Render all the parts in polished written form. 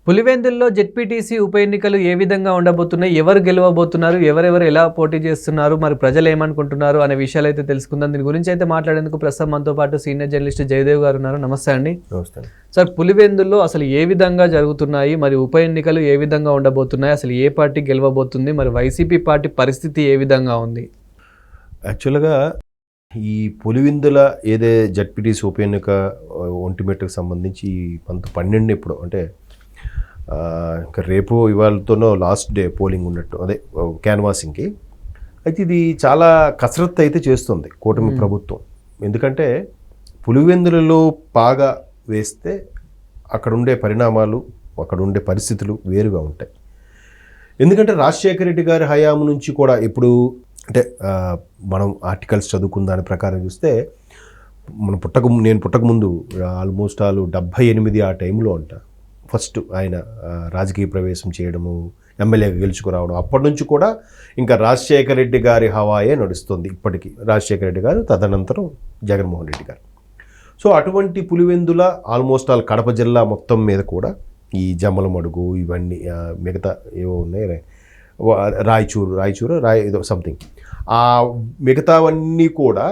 పులివెందుల్లో జెడ్పీటీసీ ఉప ఎన్నికలు ఏ విధంగా ఉండబోతున్నాయి, ఎవరు గెలవబోతున్నారు, ఎవరెవరు ఎలా పోటీ చేస్తున్నారు, మరి ప్రజలు ఏమనుకుంటున్నారు అనే విషయాలు అయితే తెలుసుకుందాం. దీని గురించి అయితే మాట్లాడేందుకు ప్రస్తుతం మనతో పాటు సీనియర్ జర్నలిస్ట్ జయదేవ్ గారు ఉన్నారు. నమస్తే అండి. నమస్తే సార్, పులివెందుల్లో అసలు ఏ విధంగా జరుగుతున్నాయి, మరి ఉప ఎన్నికలు ఏ విధంగా ఉండబోతున్నాయి, అసలు ఏ పార్టీ గెలవబోతుంది, మరి వైసీపీ పార్టీ పరిస్థితి ఏ విధంగా ఉంది? యాక్చువల్గా ఈ పులివెందుల ఏదే జడ్పీటీసీ ఉప ఎన్నిక ఒంటిమిట్టకు సంబంధించి ఈ 12 ఇప్పుడు అంటే ఇంకా రేపు ఇవాళతోనో లాస్ట్ డే పోలింగ్ ఉన్నట్టు, అదే క్యాన్వాసింగ్కి. అయితే ఇది చాలా కసరత్తు అయితే చేస్తుంది కూటమి ప్రభుత్వం. ఎందుకంటే పులివెందులలో పాగా వేస్తే అక్కడ ఉండే పరిణామాలు, అక్కడ ఉండే పరిస్థితులు వేరుగా ఉంటాయి. ఎందుకంటే రాజశేఖర రెడ్డి గారి హయాము నుంచి కూడా ఇప్పుడు అంటే మనం ఆర్టికల్స్ చదువుకున్న దాని ప్రకారం చూస్తే నేను పుట్టకముందు ఆల్మోస్ట్ 78 ఆ టైంలో అంట ఫస్ట్ ఆయన రాజకీయ ప్రవేశం చేయడము, ఎమ్మెల్యేగా గెలుచుకురావడం. అప్పటి నుంచి కూడా ఇంకా రాజశేఖర రెడ్డి గారి హవాయే నడుస్తుంది ఇప్పటికీ. రాజశేఖర రెడ్డి గారు, తదనంతరం జగన్మోహన్ రెడ్డి గారు. సో అటువంటి పులివెందుల ఆల్మోస్ట్ కడప జిల్లా మొత్తం మీద కూడా ఈ జమ్మలమడుగు ఇవన్నీ మిగతా ఏవో ఉన్నాయి, రాయచూరు ఏదో సంథింగ్, ఆ మిగతావన్నీ కూడా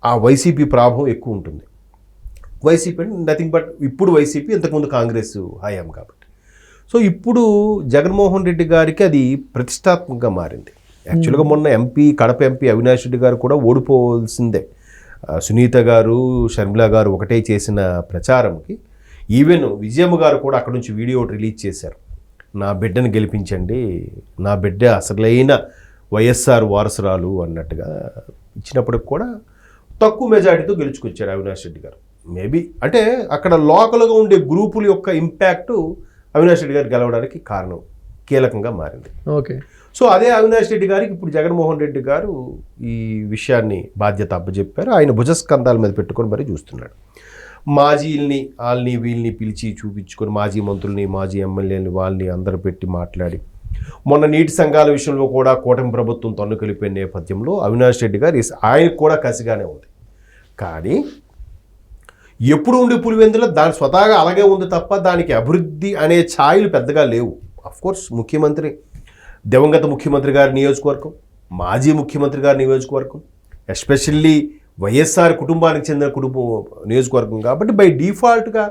ఆ వైసీపీ ప్రాభం ఎక్కువ ఉంటుంది. వైసీపీ అంటే నథింగ్ బట్ ఇప్పుడు వైసీపీ, ఇంతకుముందు కాంగ్రెస్ హయాం కాబట్టి. సో ఇప్పుడు జగన్మోహన్ రెడ్డి గారికి అది ప్రతిష్టాత్మకంగా మారింది. యాక్చువల్గా మొన్న కడప ఎంపీ అవినాష్ రెడ్డి గారు కూడా ఓడిపోవాల్సిందే. సునీత గారు, షర్మిల గారు ఒకటే చేసిన ప్రచారంకి ఈవెన్ విజయమ్మ గారు కూడా అక్కడ నుంచి వీడియో రిలీజ్ చేశారు. నా బిడ్డను గెలిపించండి, నా బిడ్డ అసలైన వైఎస్ఆర్ వారసురాలు అన్నట్టుగా ఇచ్చినప్పటికి కూడా తక్కువ మెజారిటీతో గెలుచుకొచ్చారు అవినాష్ రెడ్డి గారు. మేబీ అంటే అక్కడ లోకల్గా ఉండే గ్రూపుల యొక్క ఇంపాక్టు అవినాష్ రెడ్డి గారు గెలవడానికి కారణం, కీలకంగా మారింది. ఓకే. సో అదే అవినాష్ రెడ్డి గారికి ఇప్పుడు జగన్మోహన్ రెడ్డి గారు ఈ విషయాన్ని బాధ్యత అప్పచెప్పారు. ఆయన భుజస్కంధాల మీద పెట్టుకొని మరీ చూస్తున్నాడు. మాజీల్ని వాళ్ళని వీళ్ళని పిలిచి చూపించుకొని, మాజీ మంత్రుల్ని, మాజీ ఎమ్మెల్యేలని, వాళ్ళని అందరూ పెట్టి మాట్లాడి, మొన్న నీటి సంఘాల విషయంలో కూడా కూటమి ప్రభుత్వం తన్ను కలిపే నేపథ్యంలో అవినాష్ రెడ్డి గారు ఆయనకు కూడా కసిగానే ఉంది. కానీ ఎప్పుడు ఉండే పులివెందులో దాని స్వతహాగా అలాగే ఉంది తప్ప దానికి అభివృద్ధి అనే ఛాయలు పెద్దగా లేవు. అఫ్కోర్స్ ముఖ్యమంత్రి, దివంగత ముఖ్యమంత్రి గారి నియోజకవర్గం, మాజీ ముఖ్యమంత్రి గారి నియోజకవర్గం, ఎస్పెషల్లీ వైఎస్ఆర్ కుటుంబానికి చెందిన నియోజకవర్గం కాబట్టి బై డిఫాల్ట్గా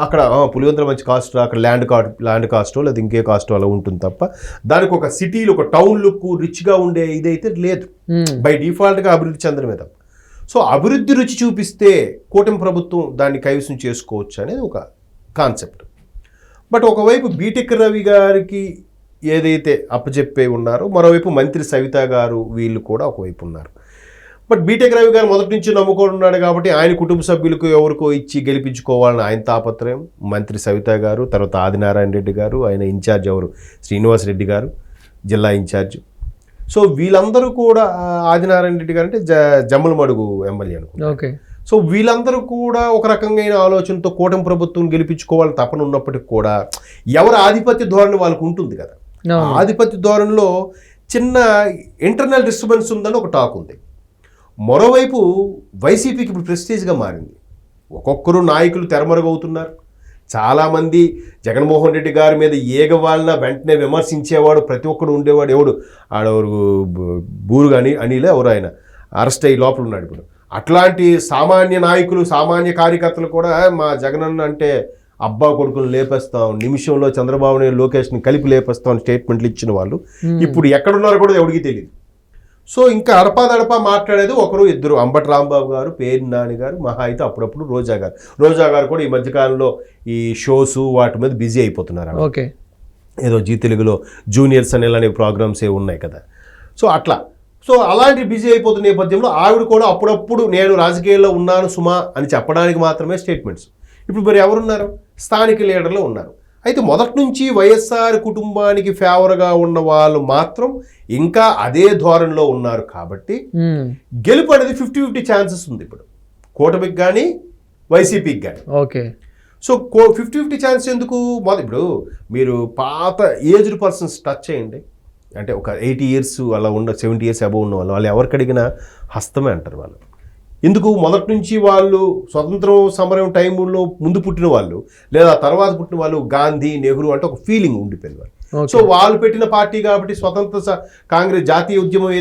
అక్కడ పులివెందుల మంచి కాస్ట్, అక్కడ ల్యాండ్ కాస్టో లేదా ఇంకే కాస్టో అలా ఉంటుంది తప్ప దానికి ఒక సిటీలో ఒక టౌన్ లుక్ రిచ్గా ఉండే ఇదైతే లేదు. బై డిఫాల్ట్గా అభివృద్ధి చెందడమే తప్ప. సో అభివృద్ధి రుచి చూపిస్తే కూటమి ప్రభుత్వం దాన్ని కైవసం చేసుకోవచ్చు అనేది ఒక కాన్సెప్ట్. బట్ ఒకవైపు బీటెక్ రవి గారికి ఏదైతే అప్పచెప్పే ఉన్నారో, మరోవైపు మంత్రి సవిత గారు వీళ్ళు కూడా ఒకవైపు ఉన్నారు. బట్ బీటెక్ రవి గారు మొదటి నుంచి నమ్ముకొని ఉన్నాడు కాబట్టి ఆయన కుటుంబ సభ్యులకు ఎవరికో ఇచ్చి గెలిపించుకోవాలని ఆయన తాపత్రయం. మంత్రి సవిత గారు, తర్వాత ఆదినారాయణ రెడ్డి గారు, ఆయన ఇన్ఛార్జ్ ఎవరు శ్రీనివాస్ రెడ్డి గారు, జిల్లా ఇన్ఛార్జ్. సో వీళ్ళందరూ కూడా ఆదినారాయణ రెడ్డి గారు అంటే జమ్మలమడుగు ఎమ్మెల్యే అనుకుంటా. ఓకే. సో వీళ్ళందరూ కూడా ఒక రకమైన ఆలోచనతో కూటమి ప్రభుత్వం గెలిపించుకోవాలని తపన ఉన్నప్పటికీ కూడా ఎవరి ఆధిపత్య ధోరణి వాళ్ళకు ఉంటుంది కదా. ఆధిపత్య ధోరణిలో చిన్న ఇంటర్నల్ డిస్టర్బెన్స్ ఉందని ఒక టాక్ ఉంది. మరోవైపు వైసీపీకి ఇప్పుడు ప్రెస్టీజ్గా మారింది. ఒక్కొక్కరు నాయకులు తెరమరుగవుతున్నారు. చాలామంది జగన్మోహన్ రెడ్డి గారి మీద ఏగవాళ్ళ వెంటనే విమర్శించేవాడు ప్రతి ఒక్కడు ఉండేవాడు. ఎవడు ఆడెవరు బూరు కానీ అనిలే ఎవరు ఆయన అరెస్ట్ అయ్యి లోపల ఉన్నాడు. ఇప్పుడు అట్లాంటి సామాన్య నాయకులు, సామాన్య కార్యకర్తలు కూడా మా జగనన్న అంటే అబ్బా కొడుకుని లేపేస్తాం, నిమిషంలో చంద్రబాబుని లోకేష్ని కలిపి లేపేస్తాం స్టేట్మెంట్లు ఇచ్చిన వాళ్ళు ఇప్పుడు ఎక్కడున్నారో కూడా ఎవరికి తెలియదు. సో ఇంకా అడపాదడపా మాట్లాడేది ఒకరు ఇద్దరు, అంబటి రాంబాబు గారు, పేరు నాని గారు, మహా అయితే అప్పుడప్పుడు రోజా గారు కూడా ఈ మధ్యకాలంలో ఈ షోస్ వాటి మీద బిజీ అయిపోతున్నారు. ఓకే. ఏదో జీ తెలుగులో జూనియర్స్ అనే ప్రోగ్రామ్స్ ఏ ఉన్నాయి కదా. సో అట్లా అలాంటి బిజీ అయిపోతున్న నేపథ్యంలో ఆవిడ కూడా అప్పుడప్పుడు నేను రాజకీయాల్లో ఉన్నాను సుమా అని చెప్పడానికి మాత్రమే స్టేట్మెంట్స్. ఇప్పుడు మరి ఎవరున్నారు? స్థానిక లీడర్లు ఉన్నారు. అయితే మొదటి నుంచి వైఎస్ఆర్ కుటుంబానికి ఫేవర్గా ఉన్న వాళ్ళు మాత్రం ఇంకా అదే ధోరణిలో ఉన్నారు కాబట్టి గెలుపు అనేది 50-50 ఛాన్సెస్ ఉంది ఇప్పుడు కూటమికి కానీ వైసీపీకి కానీ. ఓకే. సో 50-50 ఛాన్స్ ఎందుకు? ఇప్పుడు మీరు పాత ఏజ్డ్ పర్సన్స్ టచ్ చేయండి, అంటే ఒక 80 years అలా 70 years అబవ్ ఉన్న వాళ్ళు ఎవరికి అడిగినా హస్తమే అంటారు. వాళ్ళు ఎందుకు మొదటి నుంచి వాళ్ళు స్వతంత్రం సమరం టైంలో ముందు పుట్టిన వాళ్ళు లేదా తర్వాత పుట్టిన వాళ్ళు గాంధీ నెహ్రూ అంటే ఒక ఫీలింగ్ ఉండిపోయింది వాళ్ళు. సో వాళ్ళు పెట్టిన పార్టీ కాబట్టి కాంగ్రెస్ జాతీయ ఉద్యమం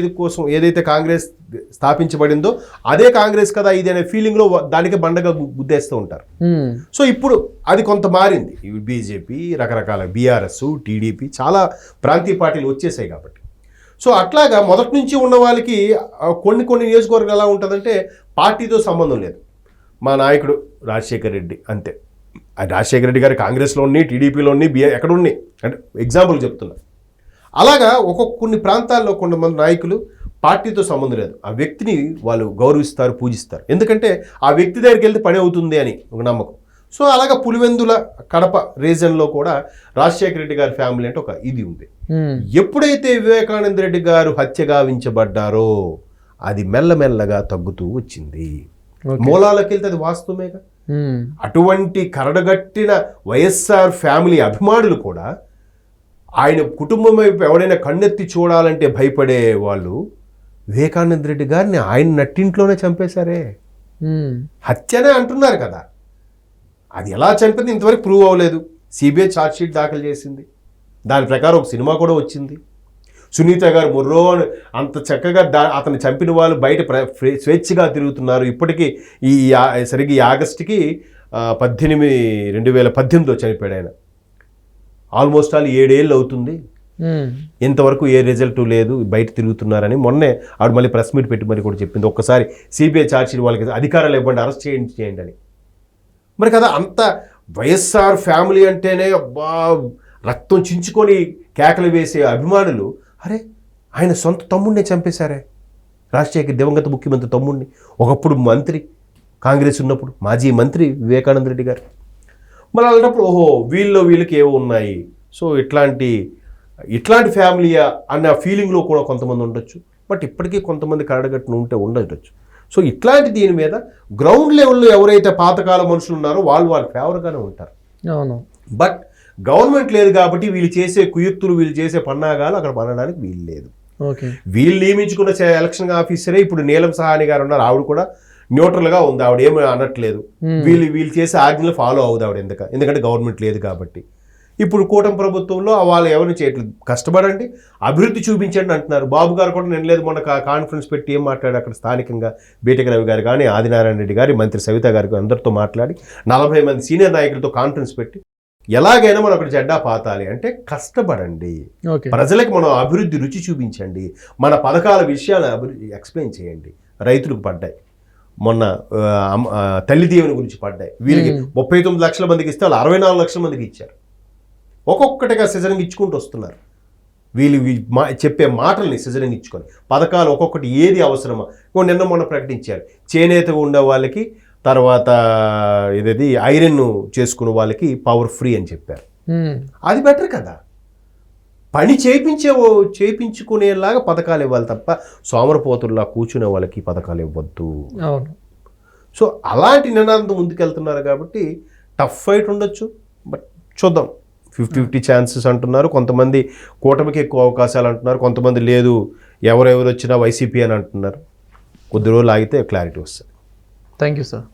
ఏదైతే కాంగ్రెస్ స్థాపించబడిందో అదే కాంగ్రెస్ కదా ఇది అనే ఫీలింగ్ లో దానికి బండగా గుద్దేస్తూ ఉంటారు. సో ఇప్పుడు అది కొంత మారింది. బీజేపీ రకరకాల బీఆర్ఎస్ టీడీపీ చాలా ప్రాంతీయ పార్టీలు వచ్చేసాయి కాబట్టి. సో అట్లాగా మొదటి నుంచి ఉన్న వాళ్ళకి కొన్ని నియోజకవర్గాలు ఎలా ఉంటుందంటే పార్టీతో సంబంధం లేదు. మా నాయకుడు రాజశేఖర్ రెడ్డి అంతే. రాజశేఖర రెడ్డి గారు కాంగ్రెస్లో ఉన్నాయి, టీడీపీలో ఉన్నాయి, ఎక్కడ ఉన్నాయి అంటే ఎగ్జాంపుల్ చెప్తున్నా. అలాగా కొన్ని ప్రాంతాల్లో కొంతమంది నాయకులు పార్టీతో సంబంధం లేదు, ఆ వ్యక్తిని వాళ్ళు గౌరవిస్తారు, పూజిస్తారు. ఎందుకంటే ఆ వ్యక్తి దగ్గరికి వెళ్తే పని అవుతుంది అని ఒక నమ్మకం. సో అలాగా పులివెందుల కడప రీజన్లో కూడా రాజశేఖర రెడ్డి గారి ఫ్యామిలీ అంటే ఒక ఇది ఉంది. ఎప్పుడైతే వివేకానంద రెడ్డి గారు హత్య గావించబడ్డారో అది మెల్లమెల్లగా తగ్గుతూ వచ్చింది. మూలాలకు వెళ్తే అది వాస్తవమేగా. అటువంటి కరడగట్టిన వైఎస్ఆర్ ఫ్యామిలీ అభిమానులు కూడా ఆయన కుటుంబం వైపు ఎవడైనా కన్నెత్తి చూడాలంటే భయపడే వాళ్ళు వివేకానంద రెడ్డి గారిని ఆయన నట్టింట్లోనే చంపేశారే. హత్యనే అంటున్నారు కదా, అది ఎలా చంపింది ఇంతవరకు ప్రూవ్ అవ్వలేదు. సిబిఐ ఛార్జ్షీట్ దాఖలు చేసింది, దాని ప్రకారం ఒక సినిమా కూడా వచ్చింది. సునీత గారు మొర్రో అంత చక్కగా అతను చంపిన వాళ్ళు బయట స్వేచ్ఛగా తిరుగుతున్నారు. ఇప్పటికీ సరిగ్గా ఈ ఆగస్టుకి 2018లో చనిపోయాడు ఆయన. ఆల్మోస్ట్ 7 ఏళ్ళు అవుతుంది, ఇంతవరకు ఏ రిజల్ట్ లేదు, బయట తిరుగుతున్నారని మొన్నే ఆవిడ మళ్ళీ ప్రెస్ మీట్ పెట్టి మరి కూడా చెప్పింది. ఒక్కసారి సిబిఐ ఛార్జ్షీట్ వాళ్ళకి అధికారాలు ఇవ్వండి, అరెస్ట్ చేయండి అని. మరి కదా అంత వైఎస్ఆర్ ఫ్యామిలీ అంటేనే రక్తం చించుకొని కేకలు వేసే అభిమానులు అరే ఆయన సొంత తమ్ముడినే చంపేశారే, రాజశేఖర్ దివంగత ముఖ్యమంత్రి తమ్ముడిని, ఒకప్పుడు మంత్రి కాంగ్రెస్ ఉన్నప్పుడు మాజీ మంత్రి వివేకానంద రెడ్డి గారు. మరి అలాంటప్పుడు వీళ్ళకి ఏవో ఉన్నాయి. సో ఇట్లాంటి ఫ్యామిలీయా అన్న ఫీలింగ్లో కూడా కొంతమంది ఉండొచ్చు. బట్ ఇప్పటికీ కొంతమంది కరడగట్టును ఉండొచ్చు. సో ఇట్లాంటి దీని మీద గ్రౌండ్ లెవెల్లో ఎవరైతే పాతకాల మనుషులు ఉన్నారో వాళ్ళు ఫేవర్గానే ఉంటారు. అవును. బట్ గవర్నమెంట్ లేదు కాబట్టి వీళ్ళు చేసే కుయుక్తులు, వీళ్ళు చేసే పన్నాగాలు అక్కడ పనడానికి వీలు లేదు. వీళ్ళు నియమించుకున్న ఎలక్షన్ ఆఫీసరే ఇప్పుడు నీలం సహాని గారు ఉన్నారు. ఆవిడ కూడా న్యూట్రల్గా ఉంది, ఆవిడ ఏమి అనట్లేదు. వీళ్ళు చేసే ఆజ్ఞలు ఫాలో అవుతుంది ఆవిడ, ఎందుకంటే గవర్నమెంట్ లేదు కాబట్టి. ఇప్పుడు కూటమి ప్రభుత్వంలో వాళ్ళు ఎవరిని చేయట్లేదు. కష్టపడండి, అభివృద్ధి చూపించండి అంటున్నారు. బాబు గారు కూడా నేను లేదు మొన్న కాన్ఫరెన్స్ పెట్టి ఏం మాట్లాడి అక్కడ స్థానికంగా బీటెక్ రవి గారు కానీ, ఆదినారాయణ రెడ్డి గారి, మంత్రి సవిత గారికి అందరితో మాట్లాడి 40 మంది సీనియర్ నాయకులతో కాన్ఫరెన్స్ పెట్టి ఎలాగైనా మనం అక్కడ జెండా పాతాలి అంటే కష్టపడండి, ప్రజలకు మనం అభివృద్ధి రుచి చూపించండి, మన పథకాల విషయాలు ఎక్స్ప్లెయిన్ చేయండి. రైతులకు పడ్డాయి, మొన్న తల్లి దీవెన గురించి పడ్డాయి. వీళ్ళకి 39 లక్షల మందికి ఇస్తే వాళ్ళు 64 లక్షల మందికి ఇచ్చారు. ఒక్కొక్కటిగా సిజరింగ్ ఇచ్చుకుంటూ వస్తున్నారు. వీళ్ళు చెప్పే మాటల్ని సిజరింగ్ ఇచ్చుకొని పథకాలు ఒక్కొక్కటి ఏది అవసరమో నిన్న మొన్న ప్రకటించారు. చేనేత ఉండే వాళ్ళకి, తర్వాత ఏదైతే ఐరన్ చేసుకునే వాళ్ళకి పవర్ ఫ్రీ అని చెప్పారు. అది బెటర్ కదా, పని చేయించుకునేలాగా పథకాలు ఇవ్వాలి తప్ప సోమరపోతుల్లా కూర్చునే వాళ్ళకి పథకాలు ఇవ్వద్దు. సో అలాంటి నినాదంతో ముందుకెళ్తున్నారు కాబట్టి టఫ్ ఫైట్ ఉండొచ్చు. బట్ చూద్దాం, 50-50 ఛాన్సెస్ అంటున్నారు. కొంతమంది కూటమికి ఎక్కువ అవకాశాలు అంటున్నారు, కొంతమంది లేదు ఎవరెవరు వచ్చినా వైసీపీ అని అంటున్నారు. కొద్ది రోజులు ఆగితే క్లారిటీ వస్తుంది. Thank you sir.